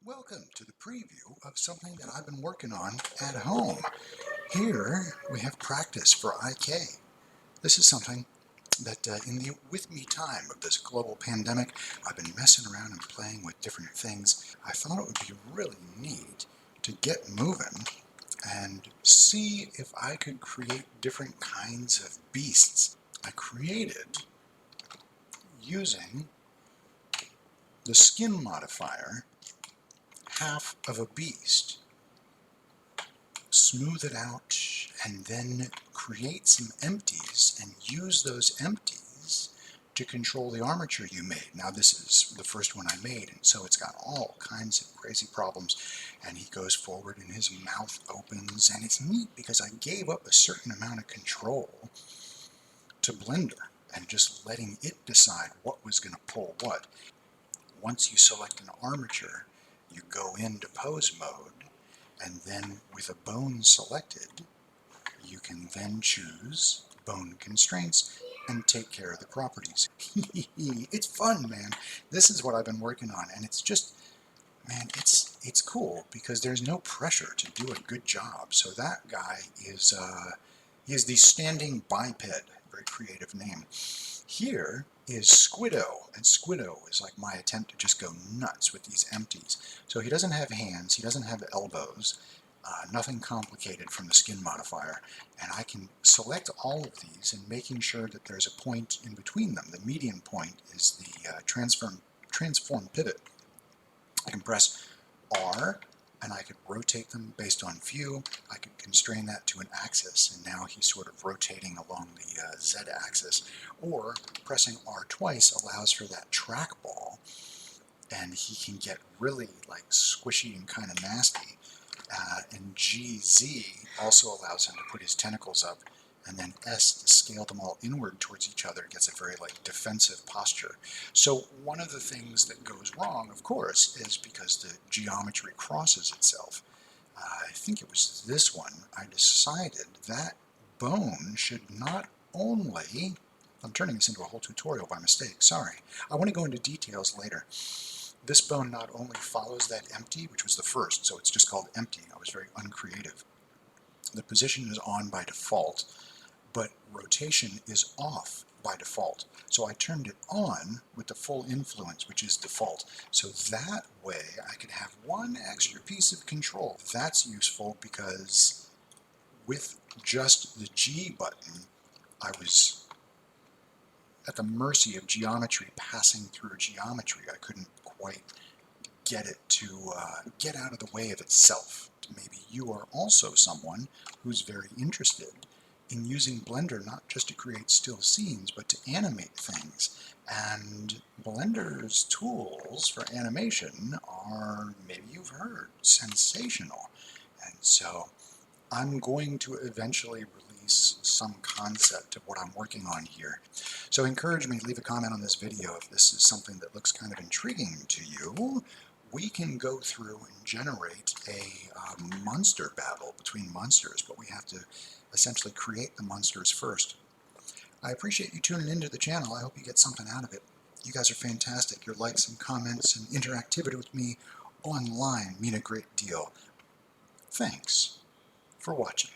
Welcome to the preview of something that I've been working on at home. Here we have practice for IK. This is something that in the with me time of this global pandemic, I've been messing around and playing with different things. I thought it would be really neat to get moving and see if I could create different kinds of beasts. I created using the skin modifier half of a beast, smooth it out, and then create some empties and use those empties to control the armature you made. Now this is the first one I made, and so it's got all kinds of crazy problems, and he goes forward and his mouth opens, and it's neat because I gave up a certain amount of control to Blender and just letting it decide what was going to pull what. Once you select an armature, you go into pose mode, and then with a bone selected, you can then choose bone constraints and take care of the properties. It's fun, man. This is what I've been working on, and it's just, man, it's cool because there's no pressure to do a good job. So that guy is he is the standing biped, very creative name. Here is Squiddo, and Squiddo is like my attempt to just go nuts with these empties. So he doesn't have hands, he doesn't have elbows, nothing complicated from the skin modifier, and I can select all of these and making sure that there's a point in between them. The median point is the transform pivot. I can press R and I could rotate them based on view. I could constrain that to an axis, and now he's sort of rotating along the Z axis. Or pressing R twice allows for that trackball, and he can get really like squishy and kind of nasty. And GZ also allows him to put his tentacles up, and then S to scale them all inward towards each other gets a very like defensive posture. So one of the things that goes wrong, of course, is because the geometry crosses itself. I think it was this one, I decided that bone should not only, I'm turning this into a whole tutorial by mistake, sorry. I want to go into details later. This bone not only follows that empty, which was the first, so it's just called empty. I was very uncreative. The position is on by default, but rotation is off by default. So I turned it on with the full influence, which is default. So that way I could have one extra piece of control. That's useful because with just the G button, I was at the mercy of geometry passing through geometry. I couldn't quite get it to get out of the way of itself. Maybe you are also someone who's very interested in using Blender not just to create still scenes, but to animate things. And Blender's tools for animation are, maybe you've heard, sensational. And so I'm going to eventually release some concept of what I'm working on here. So encourage me, leave a comment on this video if this is something that looks kind of intriguing to you. We can go through and generate a monster battle between monsters, but we have to essentially create the monsters first. I appreciate you tuning into the channel. I hope you get something out of it. You guys are fantastic. Your likes and comments and interactivity with me online mean a great deal. Thanks for watching.